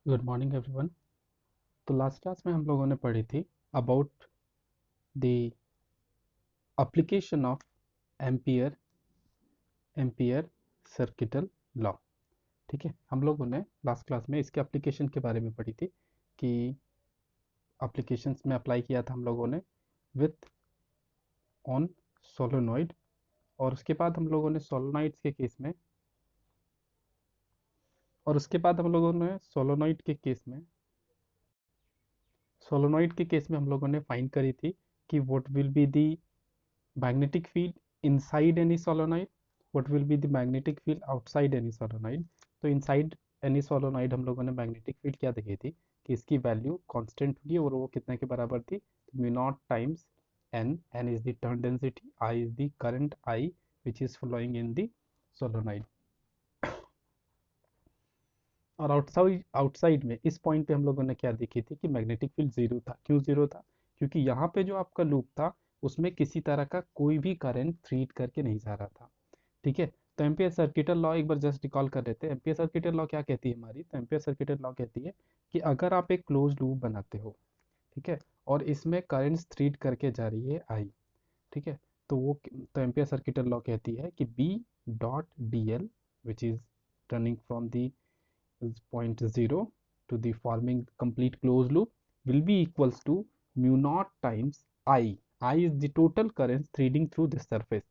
Good morning everyone. तो last class में हम लोगों ने पढ़ी थी about the application of ampere ampere circuital law. ठीक है, हम लोगों ने लास्ट क्लास में इसके एप्लीकेशन के बारे में पढ़ी थी कि एप्लीकेशंस में अप्लाई किया था हम लोगों ने विथ ऑन सोलोनॉइड। और उसके बाद हम लोगों ने सोलोनॉइड्स के केस में और उसके बाद हम लोगों ने सोलोनॉइड के केस में हम लोगों ने फाइंड करी थी कि what will be the magnetic field inside any solenoid, what will be the magnetic field outside any solenoid। तो inside any solenoid हम लोगों ने magnetic field क्या देखी थी कि इसकी वैल्यू कांस्टेंट होगी और वो कितने के बराबर थी, mu naught times n is the turn density, I is the current I which is flowing in the solenoid। और आउटसाइड में इस पॉइंट पे हम लोगों ने क्या देखी थी कि मैग्नेटिक फील्ड जीरो था। क्यों जीरो था? क्योंकि यहाँ पे जो आपका लूप था उसमें किसी तरह का कोई भी करंट थ्रीड करके नहीं जा रहा था। ठीक है, तो एम्पियर सर्किटल लॉ एक बार जस्ट रिकॉल कर लेते हैं। एम्पियर सर्किटल लॉ क्या कहती है हमारी? तो एम्पियर सर्किटल लॉ कहती है कि अगर आप एक क्लोज लूप बनाते हो, ठीक है, और इसमें करंट थ्रीड करके जा रही है आई, ठीक है, तो एम्पियर सर्किटल लॉ कहती है कि B dot D L which is running from the point 0 to the forming complete closed loop will be equals to mu naught times I. I is the total current threading through this surface.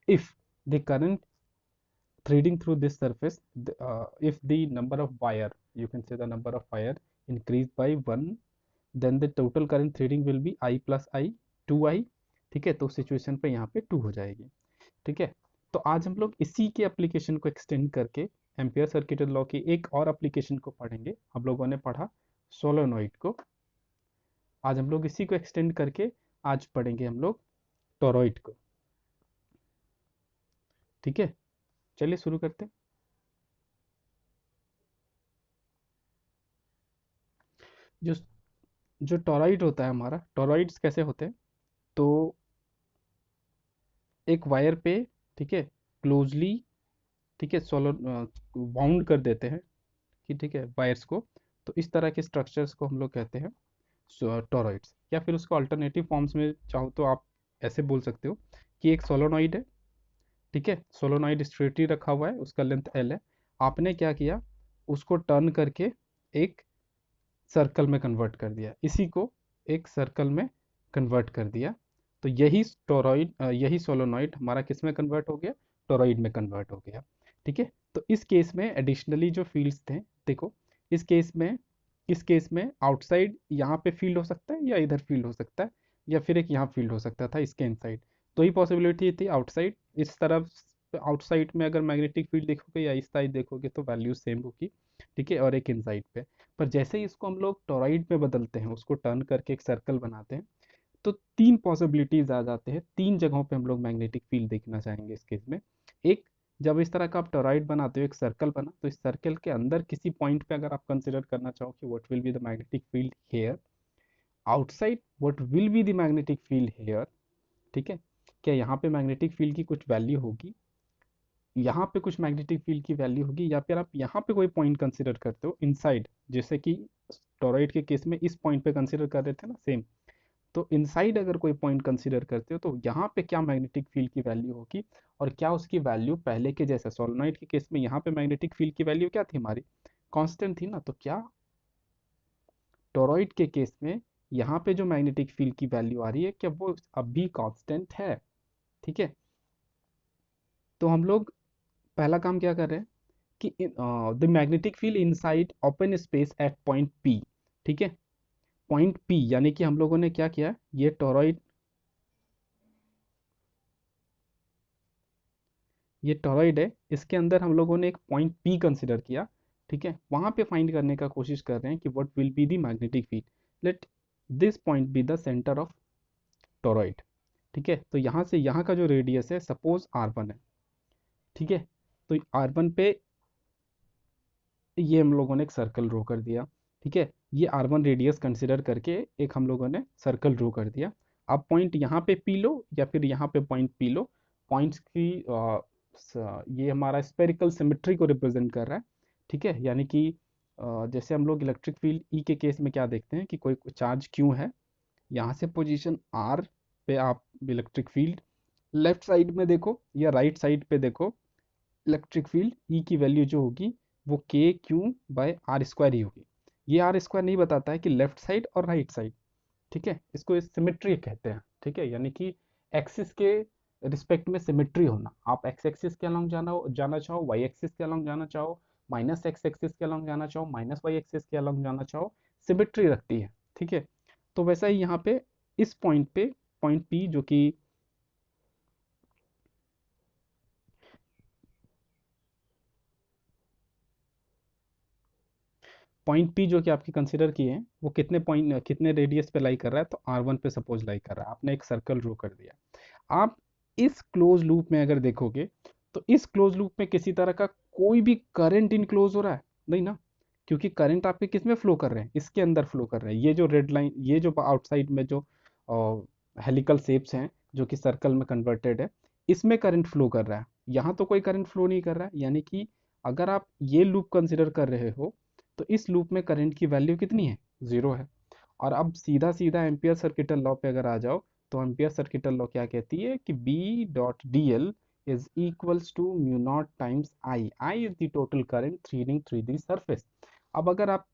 If the current threading through this surface, if the number of wire, you can say the number of wire increased by 1, then the total current threading will be I plus I 2I। ठीक है, तो situation पे यहाँ पे 2 हो जाएगी। ठीक है, तो आज हम लोग इसी के एप्लीकेशन को एक्सटेंड करके एम्पियर सर्किटल लॉ की एक और एप्लीकेशन को पढ़ेंगे। हम लोगों ने पढ़ा सोलोनॉइड को, आज हम लोग इसी को एक्सटेंड करके आज पढ़ेंगे हम लोग टोरॉइड को। ठीक है, चलिए शुरू करते हैं। जो जो टोरॉइड होता है हमारा, टोरॉइड्स कैसे होते हैं? तो एक वायर पे, ठीक है, क्लोजली, ठीक है, सोलो बाउंड कर देते हैं कि ठीक है वायर्स को। तो इस तरह के स्ट्रक्चर्स को हम लोग कहते हैं टोरॉइड्स। या फिर उसको अल्टरनेटिव फॉर्म्स में चाहो तो आप ऐसे बोल सकते हो कि एक सोलोनॉइड है, ठीक है, सोलोनॉइड स्ट्रेटली रखा हुआ है, उसका लेंथ एल है। आपने क्या किया, उसको टर्न करके एक सर्कल में कन्वर्ट कर दिया, इसी को एक सर्कल में कन्वर्ट कर दिया। तो यही सोलोनॉइड हमारा किस में कन्वर्ट हो गया? टोरॉइड में कन्वर्ट हो गया। ठीक है, तो इस केस में एडिशनली जो फील्ड्स थे, देखो, इस केस में आउटसाइड यहाँ पे फील्ड हो सकता है या इधर फील्ड हो सकता है या फिर एक यहाँ फील्ड हो सकता था इसके इनसाइड। तो ही पॉसिबिलिटी थी आउटसाइड, इस तरफ आउटसाइड में अगर मैग्नेटिक फील्ड देखोगे या इस साइड देखोगे तो वैल्यू सेम होगी। ठीक है, और एक इनसाइड पे। पर जैसे ही इसको हम लोग टोरॉइड में बदलते हैं, उसको टर्न करके एक सर्कल बनाते हैं, तो तीन पॉसिबिलिटीज आ जाते हैं। तीन जगहों पे हम लोग मैग्नेटिक फील्ड देखना चाहेंगे इस केस में। एक, जब इस तरह का आप टोरॉइड बनाते हो, एक सर्कल बना, तो इस सर्कल के अंदर किसी पॉइंट पे अगर आप कंसिडर करना चाहो कि what will be the magnetic field here, outside what will be the magnetic field here. ठीक है, क्या यहाँ पे मैग्नेटिक फील्ड की कुछ वैल्यू होगी, यहाँ पे कुछ मैग्नेटिक फील्ड की वैल्यू होगी, या फिर आप यहाँ पे कोई पॉइंट कंसिडर करते हो इनसाइड, जैसे कि टोरॉइड के केस में इस पॉइंट पे कंसिडर कर रहे थे ना, सेम। तो इनसाइड अगर कोई पॉइंट कंसीडर करते हो तो यहाँ पे क्या मैग्नेटिक फील्ड की वैल्यू होगी, और क्या उसकी वैल्यू पहले के जैसे सोलेनोइड के केस में यहाँ पे मैग्नेटिक फील्ड की वैल्यू क्या थी हमारी? कांस्टेंट थी ना। तो क्या टोरॉइड के केस में यहाँ पे जो मैग्नेटिक फील्ड की वैल्यू आ रही है, क्या वो अभी कांस्टेंट है? ठीक है, तो हम लोग पहला काम क्या कर रहे हैं कि the magnetic field inside open space at point P. ठीक है, पॉइंट पी यानी कि हम लोगों ने क्या किया, ये टोरॉइड है, इसके अंदर हम लोगों ने एक पॉइंट पी कंसिडर किया। ठीक है, वहां पे फाइंड करने का कोशिश कर रहे हैं कि what will be the magnetic field. Let this point be the centre of toroid. ठीक है, तो यहाँ से यहाँ का जो रेडियस है सपोज R1 है। ठीक है, तो R1 पे ये हम लोगों ने एक सर्कल ड्रॉ कर दिया। ठीक है, ये R1 रेडियस कंसिडर करके एक हम लोगों ने सर्कल ड्रॉ कर दिया। अब पॉइंट यहाँ पे पी लो या फिर यहाँ पे पॉइंट पी लो, पॉइंट्स की ये हमारा स्पेरिकल सिमेट्री को रिप्रेजेंट कर रहा है। ठीक है, यानी कि जैसे हम लोग इलेक्ट्रिक फील्ड ई के केस में क्या देखते हैं कि कोई चार्ज क्यू है, यहाँ से पोजीशन आर पे आप इलेक्ट्रिक फील्ड लेफ्ट साइड में देखो या राइट साइड पे देखो, इलेक्ट्रिक फील्ड ई की वैल्यू जो होगी वो के क्यू बाय आर स्क्वायर ही होगी। ये आर स्क्वायर नहीं बताता है कि लेफ्ट साइड और राइट साइड, ठीक है, इसको सिमेट्री कहते हैं, ठीक है, यानी कि एक्सिस के रिस्पेक्ट में सिमेट्री होना। आप एक्स एक्सिस के अलॉन्ग जाना चाहो, वाई एक्सिस के अलॉन्ग जाना चाहो, माइनस एक्स एक्सिस के अलॉन्ग जाना चाहो, माइनस वाई एक्सिस के अलॉन्ग जाना चाहो, सिमेट्री रखती है, ठीक है। तो वैसा ही यहाँ पे इस पॉइंट पे, पॉइंट पी जो कि पॉइंट पी जो कि आपकी कंसिडर किए हैं, वो कितने पॉइंट कितने रेडियस पे लाई कर रहा है, तो R1 पे सपोज लाई कर रहा है, आपने एक सर्कल ड्रॉ कर दिया। आप इस क्लोज लूप में अगर देखोगे तो इस क्लोज लूप में किसी तरह का कोई भी करंट इनक्लोज हो रहा है नहीं ना, क्योंकि करंट आपके किस में फ्लो कर रहे हैं, इसके अंदर फ्लो कर रहे हैं। ये जो रेड लाइन, ये जो आउटसाइड में जो हेलिकल शेप्स हैं जो कि सर्कल में कन्वर्टेड है, इसमें करंट फ्लो कर रहा है, यहाँ तो कोई करंट फ्लो नहीं कर रहा है। यानी कि अगर आप ये लूप कंसिडर कर रहे हो तो इस लूप में करंट की वैल्यू कितनी है, जीरो है। और अब सीधा सीधा एम्पियर सर्किटल लॉ पे अगर आ जाओ तो एम्पियर सर्किटल लॉ क्या कहती है कि B dot D L is equals to mu naught times I, I is the total current threading through the surface. अब अगर आप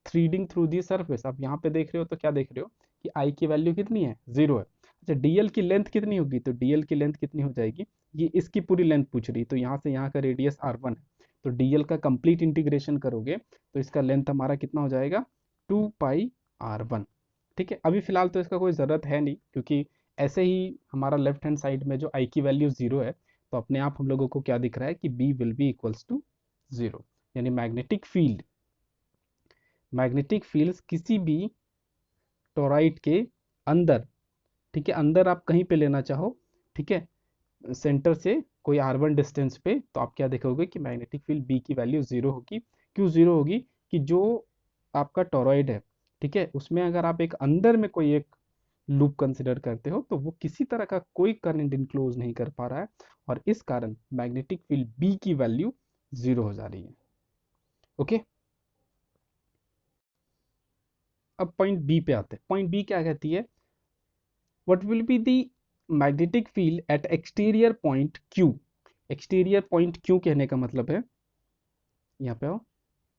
थ्रीडिंग थ्रू दी सरफेस आप यहाँ पे देख रहे हो तो क्या देख रहे हो कि आई की वैल्यू कितनी है, जीरो है। अच्छा, डीएल की लेंथ कितनी होगी, तो डीएल की लेंथ कितनी हो जाएगी, ये इसकी पूरी लेंथ पूछ रही, तो यहाँ से यहाँ का रेडियस R1 है, तो डीएल का कंप्लीट इंटीग्रेशन करोगे तो इसका लेंथ हमारा कितना हो जाएगा, 2πr1। ठीक है, अभी फिलहाल तो इसका कोई ज़रूरत है नहीं, क्योंकि ऐसे ही हमारा लेफ्ट हैंड साइड में जो आई की वैल्यू जीरो है, तो अपने आप हम लोगों को क्या दिख रहा है कि B will be equals to zero. यानी मैग्नेटिक फील्ड किसी भी टोराइड के अंदर, ठीक है, अंदर आप कहीं पे लेना चाहो, ठीक है, सेंटर से कोई R1 डिस्टेंस पे, तो आप क्या देखोगे कि मैग्नेटिक फील्ड बी की वैल्यू जीरो होगी। क्यों जीरो होगी, कि जो आपका टोरॉइड है, ठीक है, उसमें अगर आप एक अंदर में कोई एक लूप कंसिडर करते हो तो वो किसी तरह का कोई करंट इनक्लोज नहीं कर पा रहा है, और इस कारण मैग्नेटिक फील्ड बी की वैल्यू जीरो हो जा रही है। ओके, अब पॉइंट बी पे आते हैं। पॉइंट बी क्या कहती है, what will be the magnetic field at exterior point Q। Exterior point Q कहने का मतलब है, यहाँ पे आओ,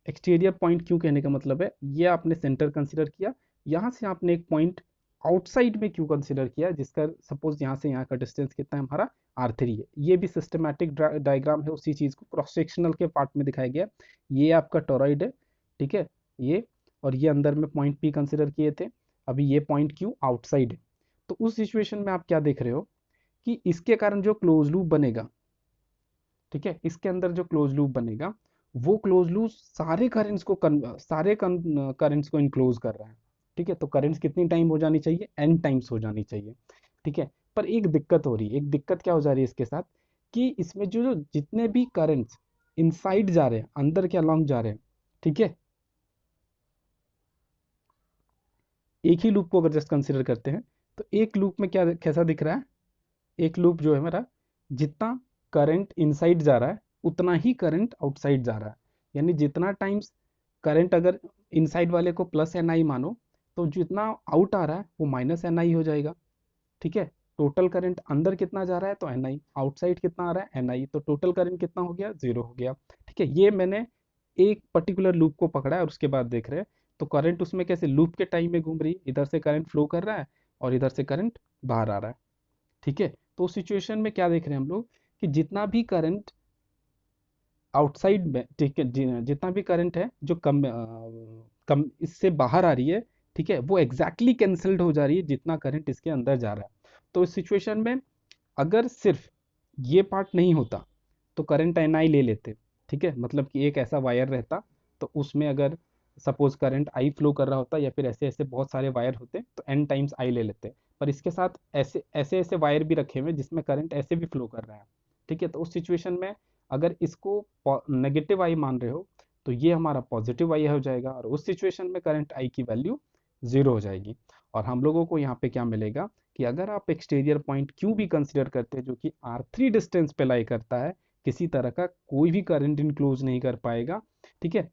एक्सटीरियर पॉइंट Q कहने का मतलब है ये आपने सेंटर कंसिडर किया, यहाँ से आपने एक पॉइंट आउटसाइड में Q कंसिडर किया जिसका सपोज यहाँ से यहाँ का डिस्टेंस कितना है हमारा R3 है। ये भी सिस्टमैटिक डायग्राम है उसी चीज़ को क्रॉस सेक्शनल के पार्ट में दिखाया गया। ये आपका टोरॉइड है, ठीक है, ये, और ये अंदर में पॉइंट P कंसिडर किए थे, अभी ये पॉइंट Q आउटसाइड है। तो उस सिचुएशन में आप क्या देख रहे हो कि इसके कारण जो क्लोज लूप बनेगा, ठीक है, इसके अंदर जो क्लोज लूप बनेगा वो क्लोज लूप सारे करंट्स को इनक्लोज कर रहा है। ठीक है, तो करंट्स कितनी टाइम हो जानी चाहिए, n टाइम्स हो जानी चाहिए। ठीक है, पर एक दिक्कत हो रही है, एक दिक्कत क्या हो जा रही है इसके साथ, कि इसमें जो जितने भी करंट्स इनसाइड जा रहे हैं, अंदर के अलॉन्ग जा रहे हैं, ठीक है, एक ही लूप को अगर जस्ट कंसिडर करते हैं तो एक लूप में क्या कैसा दिख रहा है, एक लूप जो है मेरा, जितना करंट इनसाइड जा रहा है उतना ही करंट आउटसाइड जा रहा है। यानी जितना टाइम्स करंट अगर इनसाइड वाले को प्लस एन आई मानो, तो जितना आउट आ रहा है वो माइनस एन आई हो जाएगा। ठीक है, टोटल करंट अंदर कितना जा रहा है तो एन आई, आउटसाइड कितना आ रहा है एन आई, तो टोटल करंट कितना हो गया, जीरो हो गया। ठीक है, ये मैंने एक पर्टिकुलर लूप को पकड़ा है और उसके बाद देख रहे हैं तो करंट उसमें कैसे लूप के टाइम में घूम रही है, इधर से करंट फ्लो कर रहा है और इधर से करंट बाहर आ रहा है। ठीक है, तो उस सिचुएशन में क्या देख रहे हैं हम लोग कि जितना भी करंट आउटसाइड में, ठीक है, जितना भी करंट है जो कम इससे बाहर आ रही है, ठीक है, वो एग्जैक्टली कैंसल्ड हो जा रही है जितना करंट इसके अंदर जा रहा है। तो इस सिचुएशन में अगर सिर्फ ये पार्ट नहीं होता तो करंट एन आई ले लेते। ठीक है, मतलब कि एक ऐसा वायर रहता तो उसमें अगर सपोज करंट आई फ्लो कर रहा होता या फिर ऐसे ऐसे बहुत सारे वायर होते तो एन टाइम्स आई ले लेते, पर इसके साथ ऐसे ऐसे ऐसे वायर भी रखे हुए जिसमें करंट ऐसे भी फ्लो कर रहा है। ठीक है, तो उस सिचुएशन में अगर इसको नेगेटिव आई मान रहे हो तो ये हमारा पॉजिटिव आई हो जाएगा, और उस सिचुएशन में करंट आई की वैल्यू जीरो हो जाएगी। और हम लोगों को यहाँ पे क्या मिलेगा कि अगर आप एक्सटीरियर पॉइंट क्यू भी कंसिडर करते हैं जो कि R3 डिस्टेंस पे लाई करता है, किसी तरह का कोई भी करंट इनक्लोज नहीं कर पाएगा। ठीक है,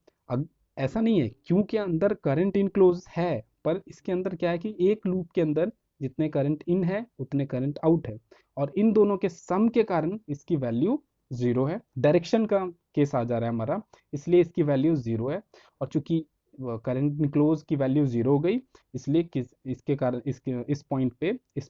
ऐसा नहीं है, क्यू के अंदर करंट इनक्लोज है, पर इसके अंदर क्या है कि एक लूप के अंदर जितने करंट इन है उतने करंट आउट है, और इन दोनों के सम के कारण इसकी वैल्यू जीरो है। डायरेक्शन का केस आ जा रहा है हमारा, इसलिए इसकी वैल्यू जीरो है। और चूंकि करंट इनक्लोज की वैल्यू जीरो हो गई, इसलिए इसके कारण इसके इस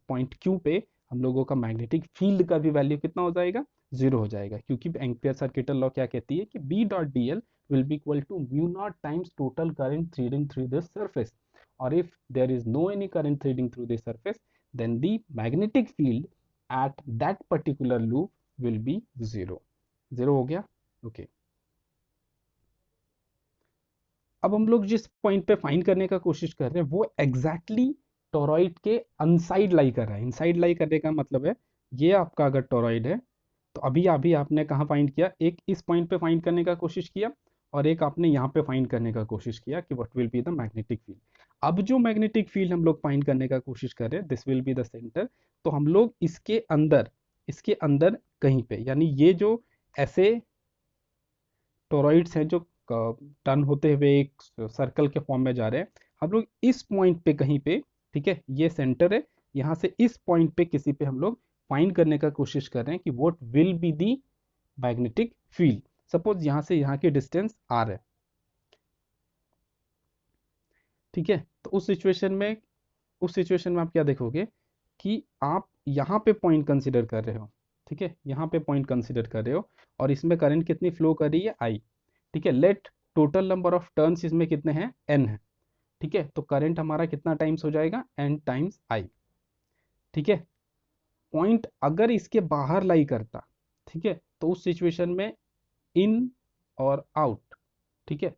पॉइंट क्यू पे हम लोगों का मैग्नेटिक फील्ड का भी वैल्यू कितना हो जाएगा, जीरो हो जाएगा, क्योंकि एम्पियर सर्किटल लॉ क्या कहती है कि B dot D L will be equal to mu naught times total current threading through the surface, or if there is no any current threading through the surface, then the magnetic field at that particular loop will be zero. Zero हो गया, okay. अब हम लोग जिस point पे find करने का कोशिश कर रहे हैं वो एग्जैक्टली टोरॉइड के अनसाइड लाई कर रहा है। इनसाइड लाई करने का मतलब है, ये आपका अगर टोरॉइड है तो अभी अभी आपने कहाँ फाइंड किया, एक इस पॉइंट पे फाइंड करने का कोशिश किया, और एक आपने यहाँ पे फाइंड करने का कोशिश किया कि what will be the magnetic field. अब जो मैग्नेटिक फील्ड हम लोग फाइंड करने का कोशिश कर रहे हैं, this will be the centre. तो हम लोग इसके अंदर कहीं पे, यानी ये जो ऐसे टोरॉइड्स हैं जो टर्न होते हुए एक सर्कल के फॉर्म में जा रहे हैं, हम लोग इस पॉइंट पे कहीं पे, ठीक है, ये सेंटर है, यहाँ से इस पॉइंट पे किसी पे हम लोग फाइंड करने का कोशिश कर रहे हैं कि what will be the magnetic field. Suppose यहाँ से यहाँ की डिस्टेंस आर है, ठीक है। तो उस सिचुएशन में आप क्या देखोगे कि आप यहाँ पे पॉइंट कंसीडर कर रहे हो, ठीक है, यहाँ पे पॉइंट कंसीडर कर रहे हो, और इसमें करंट कितनी फ्लो कर रही है, आई, ठीक है। Let total number of turns इसमें कितने हैं, एन है, ठीक है। तो करंट हमारा कितना टाइम्स हो जाएगा, एन टाइम्स आई, ठीक है। पॉइंट अगर इसके बाहर लाई करता, ठीक है, तो उस सिचुएशन में इन और आउट, ठीक है,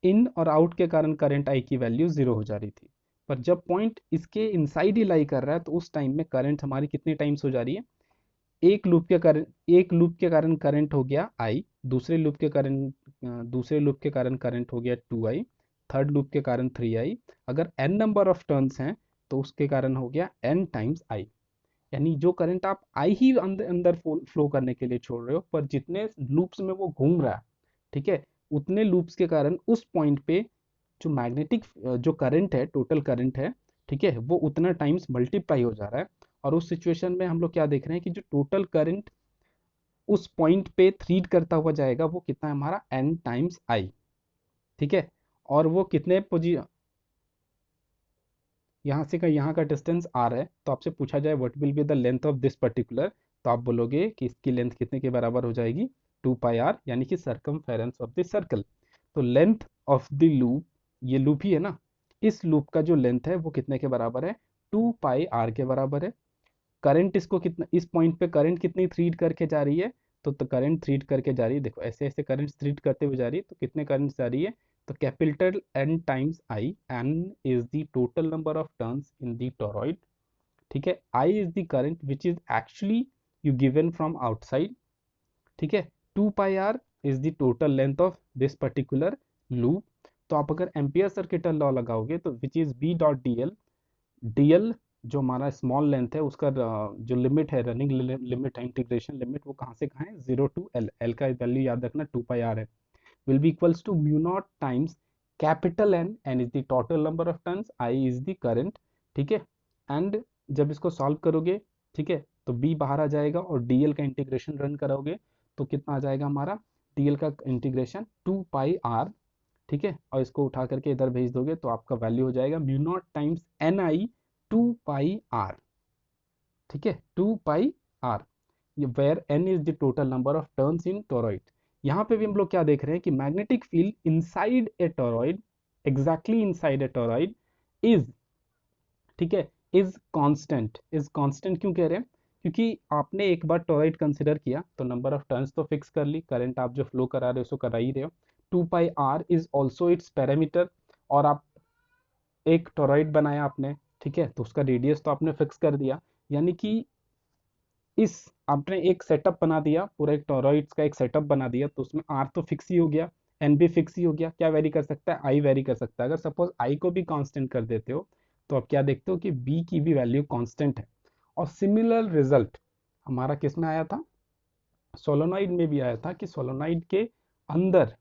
इन और आउट के कारण करंट आई की वैल्यू जीरो हो जा रही थी। पर जब पॉइंट इसके इनसाइड ही लाई कर रहा है तो उस टाइम में करंट हमारी कितने टाइम्स हो जा रही है, एक लूप के कारण करंट हो गया आई, दूसरे लूप के कारण करंट हो गया टू आई, थर्ड लूप के कारण थ्री आई, अगर एन नंबर ऑफ टर्न्स हैं तो उसके कारण हो गया एन टाइम्स आई। यानी जो करंट आप आई ही अंदर अंदर फ्लो करने के लिए छोड़ रहे हो, पर जितने लूप्स में वो घूम रहा है, ठीक है, उतने लूप्स के कारण उस पॉइंट पे जो मैग्नेटिक जो करंट है, टोटल करंट है, ठीक है, वो उतना टाइम्स मल्टीप्लाई हो जा रहा है। और उस सिचुएशन में हम लोग क्या देख रहे हैं कि जो टोटल करंट उस पॉइंट पे थ्रीड करता हुआ जाएगा वो कितना है हमारा, एन टाइम्स आई, ठीक है। और वो कितने यहाँ से का यहाँ का डिस्टेंस आर है, तो आपसे पूछा जाए what will be the length of this particular, तो आप बोलोगे कि इसकी लेंथ कितने के बराबर हो जाएगी, टू पाई आर, यानी कि सरकमफेरेंस ऑफ द सर्कल। तो लेंथ ऑफ द लूप, ये लूप ही है ना, इस लूप का जो लेंथ है वो कितने के बराबर है, टू पाई आर के बराबर है। करंट इसको कितना, इस पॉइंट पे करंट कितनी थ्रीड करके जा रही है, तो करंट थ्रीड करके जा रही है, देखो ऐसे ऐसे करंट थ्रीड करते हुए जा रही है, तो कितने करंट जा रही है, तो capital N times I, N is the total number of turns in the toroid, ठीक है, I is the current which is actually you given from outside, ठीक है, two pi R is the total length of this particular loop. तो आप अगर Ampere circuital law लगाओगे तो which is B dot D L, DL जो हमारा small length है उसका जो लिमिट है, रनिंग लिमिट है, इंटीग्रेशन लिमिट, वो कहाँ से कहाँ है, जीरो टू एल, एल का वैल्यू याद रखना टू पाई आर है, will be equals to mu naught times capital N, N is the total number of turns, I is the current, ठीक है। एंड जब इसको सॉल्व करोगे, ठीक है, तो बी बाहर आ जाएगा और डीएल का इंटीग्रेशन रन करोगे तो कितना आ जाएगा हमारा, डीएल का इंटीग्रेशन टू पाई आर, ठीक है, और इसको उठा करके इधर भेज दोगे तो आपका वैल्यू हो जाएगा mu naught times N I two pi R, ठीक है, two pi R, where N is the total number of turns in toroid. यहाँ पे भी हम लोग क्या देख रहे हैं कि magnetic field inside a toroid, exactly inside a toroid is, ठीक है, इज कांस्टेंट क्यों कह रहे हैं, क्योंकि आपने एक बार टोरॉइड कंसिडर किया तो नंबर ऑफ टर्न्स तो फिक्स कर ली, करंट आप जो फ्लो करा रहे हो उसको करा ही रहे हो, two pi R is also its parameter, और आप एक टोरॉइड बनाया आपने, ठीक है, तो उसका रेडियस तो आपने फिक्स कर दिया, यानी कि इस आपने एक सेटअप बना दिया, पूरा एक टोरॉइड्स का एक सेटअप बना दिया, तो उसमें आर तो फिक्स ही हो गया, एन भी फिक्स ही हो गया, क्या वेरी कर सकता है, आई वेरी कर सकता है। अगर सपोज आई को भी कांस्टेंट कर देते हो तो आप क्या देखते हो कि बी की भी वैल्यू कांस्टेंट है। और सिमिलर रिजल्ट हमारा किस में आया था, सोलोनॉइड में भी आया था, कि सोलोनॉइड के अंदर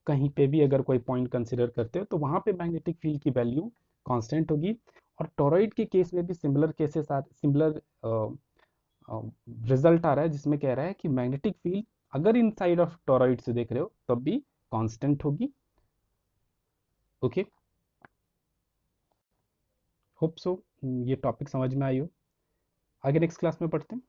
कहीं पे भी अगर कोई पॉइंट कंसिडर करते हो तो वहाँ पे मैग्नेटिक फील्ड की वैल्यू कांस्टेंट होगी। और टोरॉइड के केस में भी सिमिलर केसेस सिमिलर रिजल्ट आ रहा है, जिसमें कह रहा है कि मैग्नेटिक फील्ड अगर इन साइड ऑफ टोरॉइड से देख रहे हो तब भी कांस्टेंट होगी। ओके, होप सो ये टॉपिक समझ में आई हो। आगे नेक्स्ट क्लास में पढ़ते हैं।